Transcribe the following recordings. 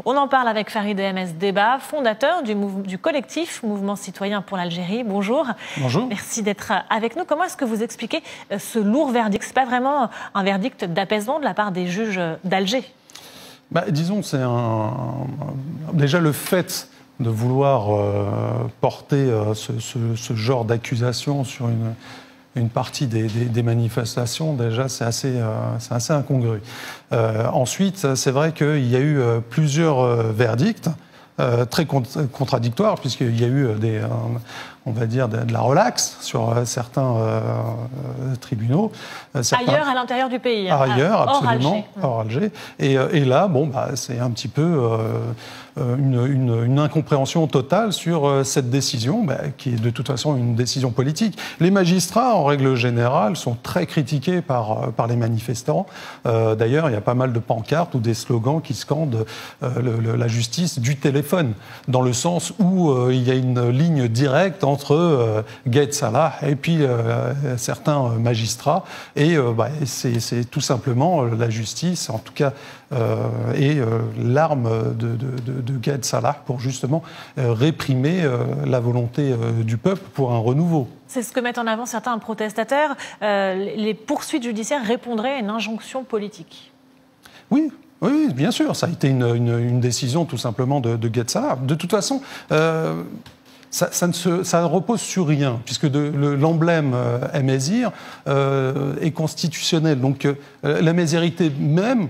On en parle avec Farid MS Deba, fondateur du collectif Mouvement citoyen pour l'Algérie. Bonjour. Bonjour. Merci d'être avec nous. Comment est-ce que vous expliquez ce lourd verdict? Ce n'est pas vraiment un verdict d'apaisement de la part des juges d'Alger. Disons, c'est déjà le fait de vouloir porter ce genre d'accusation sur une partie des manifestations, déjà, c'est assez incongru. Ensuite, c'est vrai qu'il y a eu plusieurs verdicts très contradictoires, puisqu'il y a eu on va dire, de la relaxe sur certains tribunaux. Ailleurs, à l'intérieur du pays. Ailleurs, absolument, hors Alger. Et là, c'est un petit peu une incompréhension totale sur cette décision, qui est de toute façon une décision politique. Les magistrats, en règle générale, sont très critiqués par les manifestants. D'ailleurs, il y a pas mal de pancartes ou des slogans qui scandent la justice du téléphone, dans le sens où il y a une ligne directe entre Gaïd Salah et puis certains magistrats. Et c'est tout simplement la justice, en tout cas, et l'arme de Gaïd Salah pour justement réprimer la volonté du peuple pour un renouveau. C'est ce que mettent en avant certains protestateurs. Les poursuites judiciaires répondraient à une injonction politique. Oui, bien sûr. Ça a été une décision tout simplement de Gaïd Salah. De toute façon, ça repose sur rien, puisque l'emblème Emezir est constitutionnel. Donc la mézérité même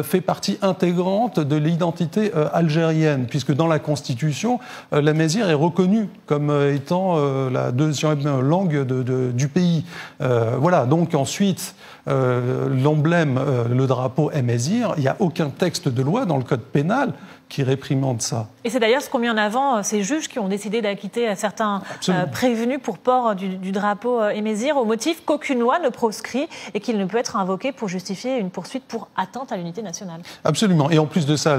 fait partie intégrante de l'identité algérienne, puisque dans la Constitution, la mézir est reconnue comme étant la deuxième langue du pays. Voilà, donc ensuite, l'emblème, le drapeau Emezir, il n'y a aucun texte de loi dans le code pénal qui réprimande ça. Et c'est d'ailleurs ce qu'ont mis en avant ces juges qui ont décidé d'acquitter certains prévenus pour port du drapeau Emezir, au motif qu'aucune loi ne proscrit et qu'il ne peut être invoqué pour justifier une poursuite pour atteinte à l'unité nationale. Absolument. Et en plus de ça,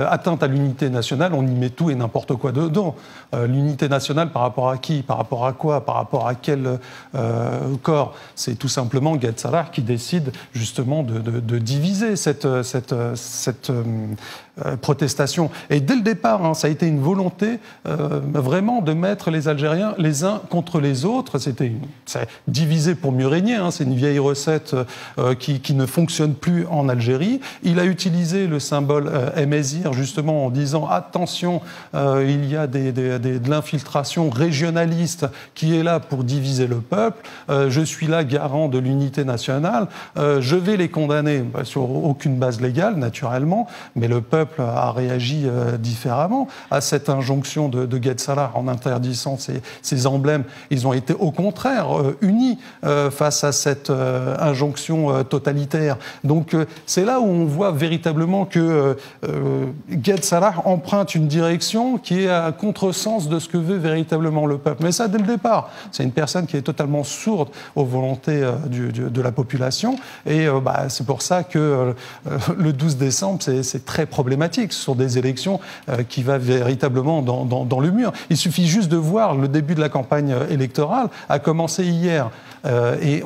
atteinte à l'unité nationale, on y met tout et n'importe quoi dedans. L'unité nationale par rapport à qui? Par rapport à quoi? Par rapport à quel corps? C'est tout simplement Gaïd Salah qui décide justement de diviser cette protestation. Et dès le départ, ça a été une volonté vraiment de mettre les Algériens les uns contre les autres. C'est diviser pour mieux régner. C'est une vieille recette qui ne fonctionne plus en Algérie. Il a utilisé le symbole Emezir justement en disant attention, il y a de l'infiltration régionaliste qui est là pour diviser le peuple. Je suis là garant de l'unité nationale. Je vais les condamner sur aucune base légale, naturellement, mais le peuple a réagi différemment à cette injonction de Gaïd Salah en interdisant ces emblèmes. Ils ont été au contraire unis face à cette injonction totalitaire. Donc c'est là où on voit véritablement que Gaïd Salah emprunte une direction qui est à contresens de ce que veut véritablement le peuple. Mais ça dès le départ. C'est une personne qui est totalement sourde aux volontés de la population. Et c'est pour ça que le 12 décembre, c'est très problématique. Ce sont des élections qui vont véritablement dans le mur. Il suffit juste de voir le début de la campagne électorale a commencé hier. Et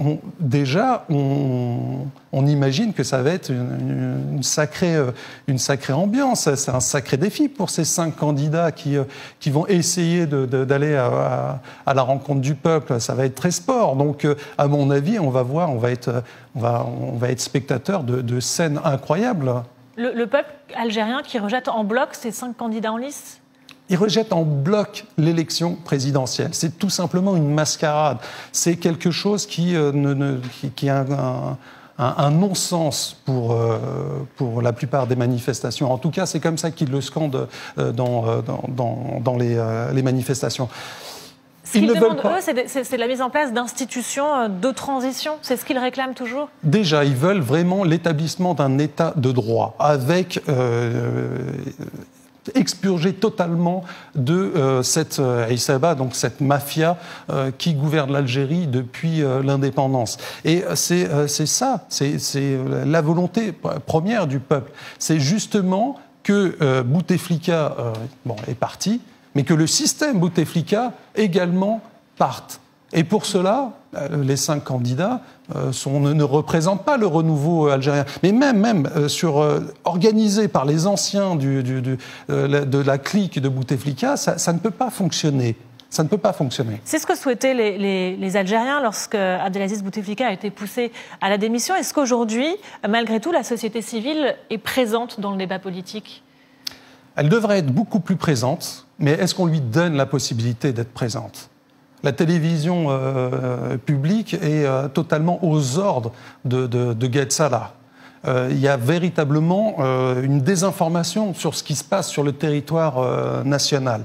on imagine que ça va être une sacrée ambiance. C'est un sacré défi pour ces 5 candidats qui vont essayer d'aller à la rencontre du peuple. Ça va être très sport. Donc, à mon avis, on va être spectateur de scènes incroyables. Le peuple algérien qui rejette en bloc ces 5 candidats en lice? Il rejette en bloc l'élection présidentielle. C'est tout simplement une mascarade. C'est quelque chose qui a un non-sens pour la plupart des manifestations. En tout cas, c'est comme ça qu'ils le scandent dans les manifestations. Ce qu'ils demandent, eux, c'est la mise en place d'institutions de transition. C'est ce qu'ils réclament toujours? Déjà, ils veulent vraiment l'établissement d'un État de droit, avec expurgé totalement de cette Issaba, donc cette mafia qui gouverne l'Algérie depuis l'indépendance. Et c'est ça, c'est la volonté première du peuple. C'est justement que Bouteflika est parti, mais que le système Bouteflika également parte. Et pour cela, les 5 candidats ne représentent pas le renouveau algérien. Mais même organisé par les anciens de la clique de Bouteflika, ça ne peut pas fonctionner. Ça ne peut pas fonctionner. C'est ce que souhaitaient les Algériens lorsque Abdelaziz Bouteflika a été poussé à la démission. Est-ce qu'aujourd'hui, malgré tout, la société civile est présente dans le débat politique ? Elle devrait être beaucoup plus présente, mais est-ce qu'on lui donne la possibilité d'être présente ? La télévision publique est totalement aux ordres de Gaïd Salah. Il y a véritablement une désinformation sur ce qui se passe sur le territoire national.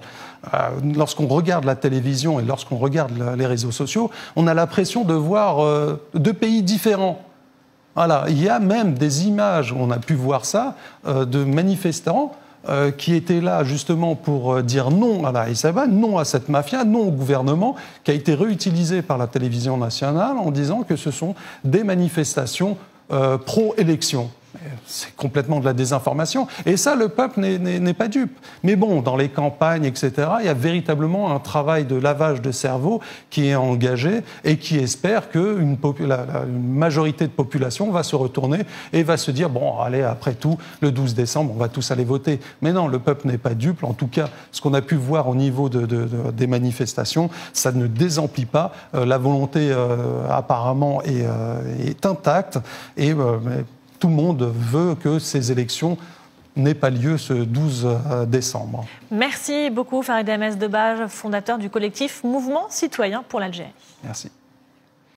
Lorsqu'on regarde la télévision et lorsqu'on regarde les réseaux sociaux, on a l'impression de voir 2 pays différents. Voilà. Il y a même des images, on a pu voir ça, de manifestants qui étaient là justement pour dire non à la Issaba, non à cette mafia, non au gouvernement, qui a été réutilisé par la télévision nationale en disant que ce sont des manifestations pro-élection. C'est complètement de la désinformation. Et ça, le peuple n'est pas dupe. Mais bon, dans les campagnes, etc., il y a véritablement un travail de lavage de cerveau qui est engagé et qui espère qu'une majorité de population va se retourner et va se dire, bon, allez, après tout, le 12 décembre, on va tous aller voter. Mais non, le peuple n'est pas dupe. En tout cas, ce qu'on a pu voir au niveau des manifestations, ça ne désemplit pas. La volonté, apparemment, est intacte et tout le monde veut que ces élections n'aient pas lieu ce 12 décembre. Merci beaucoup Farid Ahmed Debaj, fondateur du collectif Mouvement citoyen pour l'Algérie. Merci.